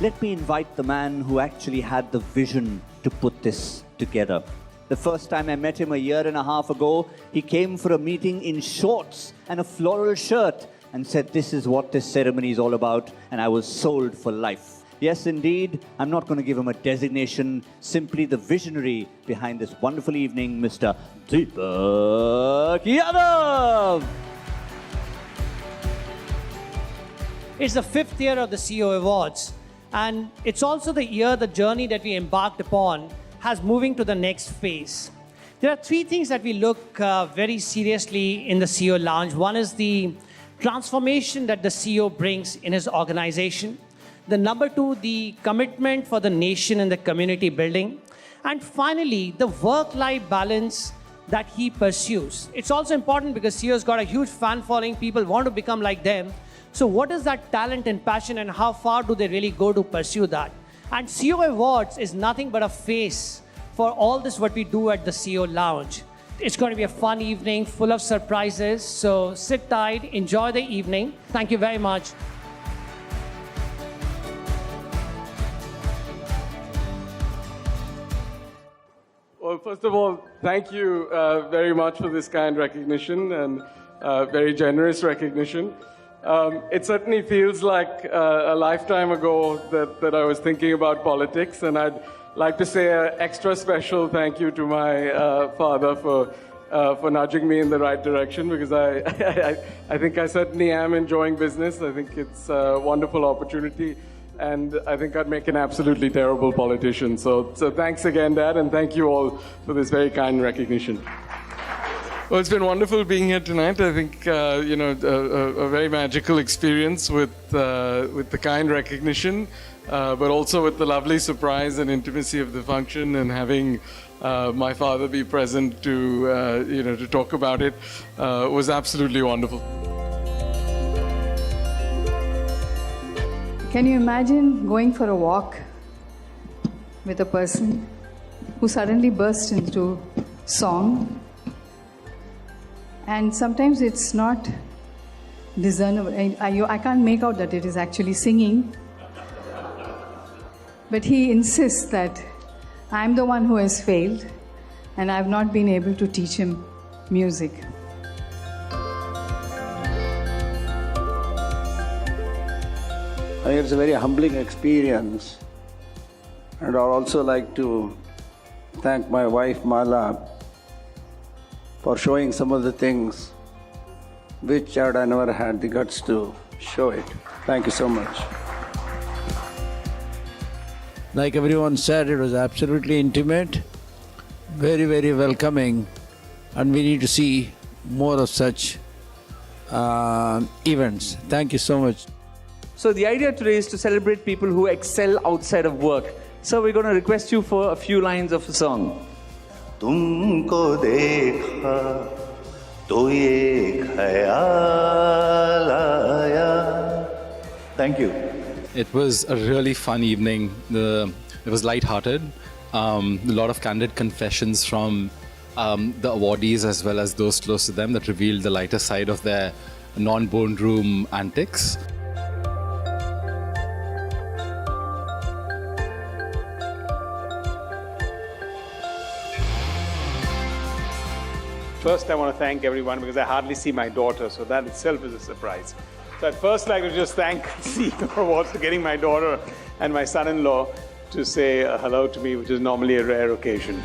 let me invite the man who actually had the vision to put this together. The first time I met him a year and a half ago, he came for a meeting in shorts and a floral shirt and said, "This is what this ceremony is all about," and I was sold for life. Yes, indeed, I'm not going to give him a designation, simply the visionary behind this wonderful evening, Mr. Deepak Yadav. It's the 5th year of the CEO Awards, and it's also the year the journey that we embarked upon has moving to the next phase. There are 3 things that we look very seriously in the CEO Lounge. One is the transformation that the CEO brings in his organization. The number 2, the commitment for the nation and the community building. And finally, the work-life balance that he pursues. It's also important because CEO's got a huge fan following. People want to become like them. So what is that talent and passion, and how far do they really go to pursue that? And CEO Awards is nothing but a face for all this what we do at the CEO Lounge. It's going to be a fun evening full of surprises. So sit tight, enjoy the evening. Thank you very much. Well, first of all, thank you very much for this kind recognition and very generous recognition. It certainly feels like a lifetime ago that I was thinking about politics, and I'd like to say an extra special thank you to my father for nudging me in the right direction, because I think I certainly am enjoying business. I think it's a wonderful opportunity, and I think I'd make an absolutely terrible politician. So thanks again, Dad, and thank you all for this very kind recognition. Well, it's been wonderful being here tonight. I think, a very magical experience with the kind recognition, but also with the lovely surprise and intimacy of the function, and having my father be present to talk about it was absolutely wonderful. Can you imagine going for a walk with a person who suddenly bursts into song? And sometimes it's not discernible. I can't make out that it is actually singing. But he insists that I'm the one who has failed, and I've not been able to teach him music. I think it's a very humbling experience, and I'd also like to thank my wife Mala for showing some of the things which I never had the guts to show it. Thank you so much. Like everyone said, it was absolutely intimate, very, very welcoming, and we need to see more of such events. Thank you so much. So the idea today is to celebrate people who excel outside of work. So we're going to request you for a few lines of a song. तुमको देखा तो ये ख्याल आया. Thank you. It was a really fun evening. It was light-hearted. A lot of candid confessions from the awardees as well as those close to them that revealed the lighter side of their non-boardroom antics. First, I want to thank everyone because I hardly see my daughter, so that itself is a surprise. So I'd first like to just thank CEO Awards for getting my daughter and my son-in-law to say hello to me, which is normally a rare occasion.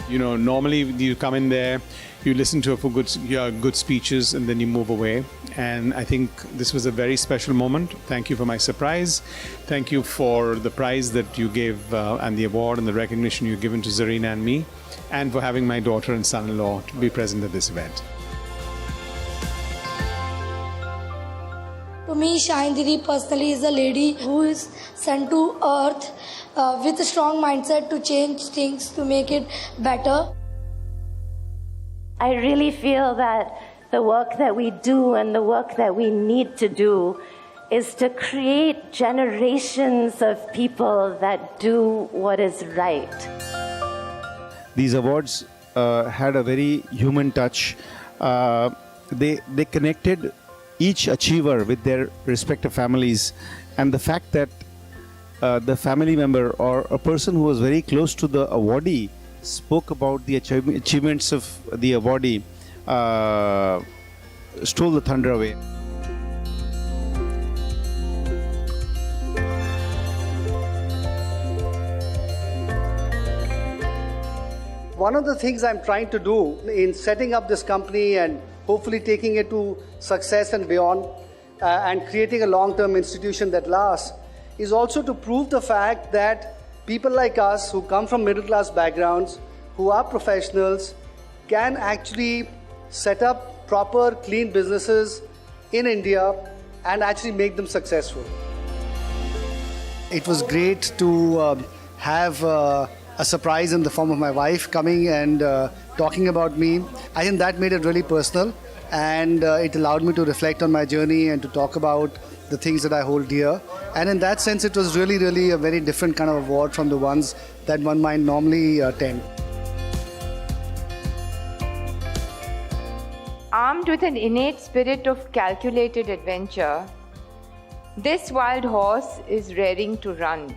You know, normally you come in there, you listen to good speeches, and then you move away. And I think this was a very special moment. Thank you for my surprise. Thank you for the prize that you gave and the award and the recognition you've given to Zarina and me, and for having my daughter and son-in-law to be present at this event. To me, Shine Didi personally is a lady who is sent to earth with a strong mindset to change things, to make it better. I really feel that the work that we do and the work that we need to do is to create generations of people that do what is right. These awards had a very human touch. They connected each achiever with their respective families And the fact that the family member or a person who was very close to the awardee spoke about the achievements of the awardee stole the thunder away. One of the things I'm trying to do in setting up this company and hopefully taking it to success and beyond and creating a long-term institution that lasts is also to prove the fact that people like us who come from middle-class backgrounds, who are professionals, can actually set up proper, clean businesses in India and actually make them successful. It was great to have a surprise in the form of my wife coming and talking about me. I think that made it really personal, and it allowed me to reflect on my journey and to talk about the things that I hold dear. And in that sense, it was really, really a very different kind of award from the ones that one might normally attend. Armed with an innate spirit of calculated adventure, this wild horse is raring to run,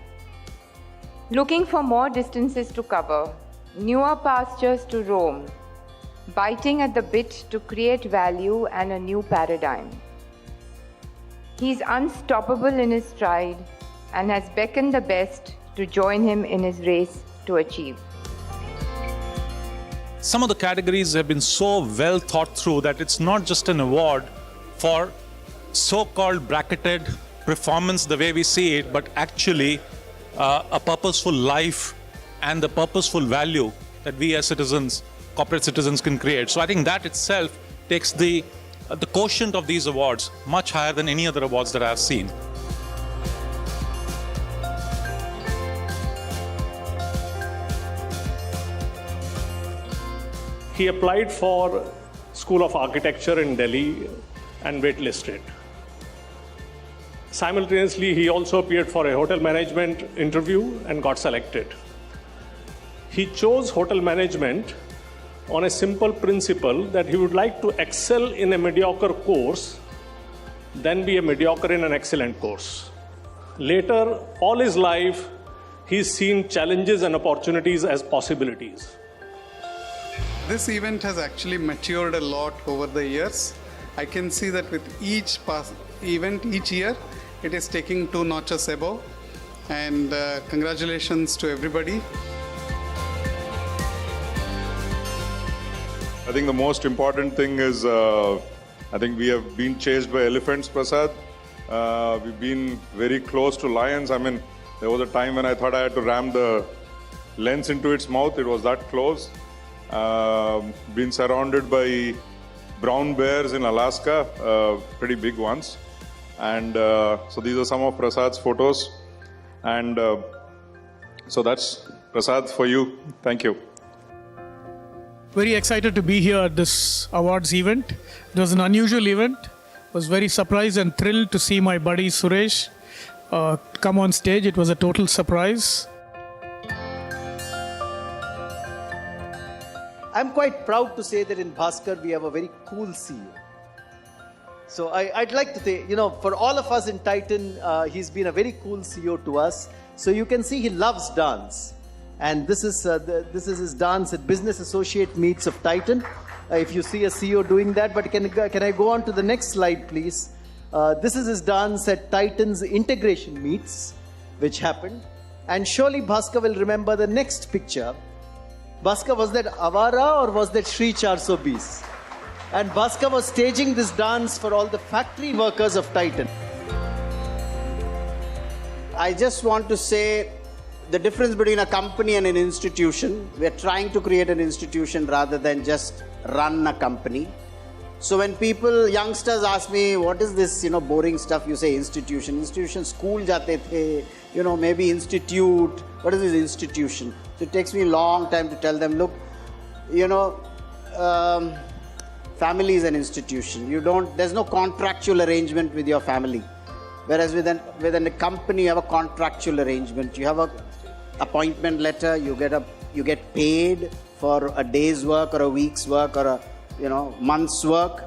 looking for more distances to cover, newer pastures to roam, biting at the bit to create value and a new paradigm. He's unstoppable in his stride and has beckoned the best to join him in his race to achieve. Some of the categories have been so well thought through that it's not just an award for so-called bracketed performance the way we see it, but actually a purposeful life and the purposeful value that we as citizens, corporate citizens, can create. So I think that itself takes the quotient of these awards much higher than any other awards that I have seen. He applied for School of Architecture in Delhi and waitlisted. Simultaneously, he also appeared for a hotel management interview and got selected. He chose hotel management on a simple principle that he would like to excel in a mediocre course, then be a mediocre in an excellent course. Later, all his life, he's seen challenges and opportunities as possibilities. This event has actually matured a lot over the years. I can see that with each event, each year, it is taking 2 notches above. And congratulations to everybody. I think the most important thing is, I think we have been chased by elephants, Prasad. We've been very close to lions. I mean, there was a time when I thought I had to ram the lens into its mouth. It was that close. Been surrounded by brown bears in Alaska, pretty big ones. And so these are some of Prasad's photos. And so that's Prasad for you. Thank you. Very excited to be here at this awards event. It was an unusual event. I was very surprised and thrilled to see my buddy Suresh come on stage. It was a total surprise. I'm quite proud to say that in Bhaskar we have a very cool CEO. So I'd like to say, for all of us in Titan, he's been a very cool CEO to us. So you can see he loves dance. And this is his dance at Business Associate Meets of Titan. If you see a CEO doing that, but can I go on to the next slide, please? This is his dance at Titan's Integration Meets, which happened. And surely Bhaskar will remember the next picture. Bhaskar, was that Avara or was that Shri 420? And Bhaskar was staging this dance for all the factory workers of Titan. I just want to say the difference between a company and an institution. We're trying to create an institution rather than just run a company. So when youngsters ask me, what is this, boring stuff, you say institution. Institution, school jate the, maybe institute. What is this institution? So it takes me a long time to tell them, look, family is an institution. There's no contractual arrangement with your family. Whereas within a company, you have a contractual arrangement. You have a appointment letter, you get paid for a day's work or a week's work or a month's work.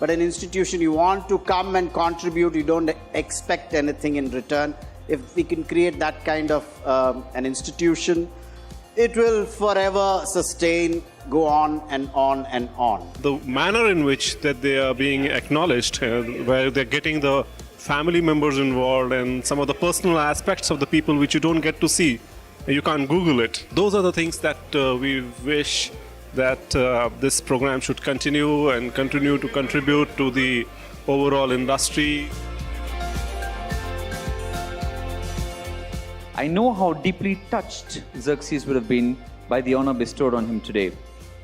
but an institution you want to come and contribute, you don't expect anything in return. If we can create that kind of an institution, it will forever sustain, go on and on and on. The manner in which that they are being acknowledged, where they're getting the family members involved and some of the personal aspects of the people which you don't get to see, you can't Google it. Those are the things that we wish that this program should continue and continue to contribute to the overall industry. I know how deeply touched Xerxes would have been by the honor bestowed on him today,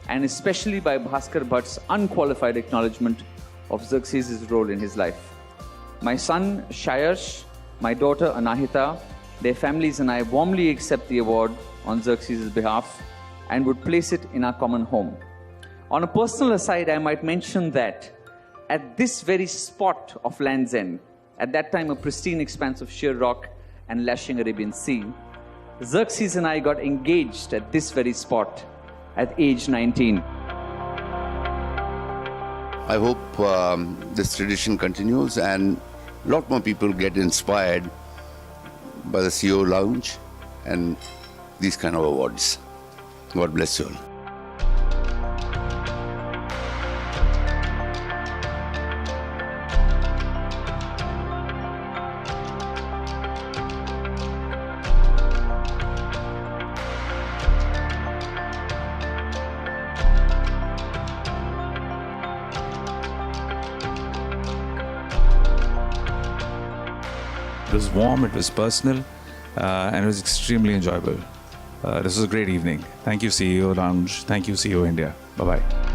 and especially by Bhaskar Bhatt's unqualified acknowledgement of Xerxes' role in his life. My son Shayash, my daughter Anahita, their families and I warmly accept the award on Xerxes' behalf and would place it in our common home. On a personal aside, I might mention that at this very spot of Land's End, at that time a pristine expanse of sheer rock and lashing Arabian Sea, Xerxes and I got engaged at this very spot at age 19. I hope this tradition continues and a lot more people get inspired by the CEO Lounge and these kind of awards. God bless you all. It was warm, it was personal, and it was extremely enjoyable. This was a great evening. Thank you, CEO Lounge. Thank you, CEO India. Bye-bye.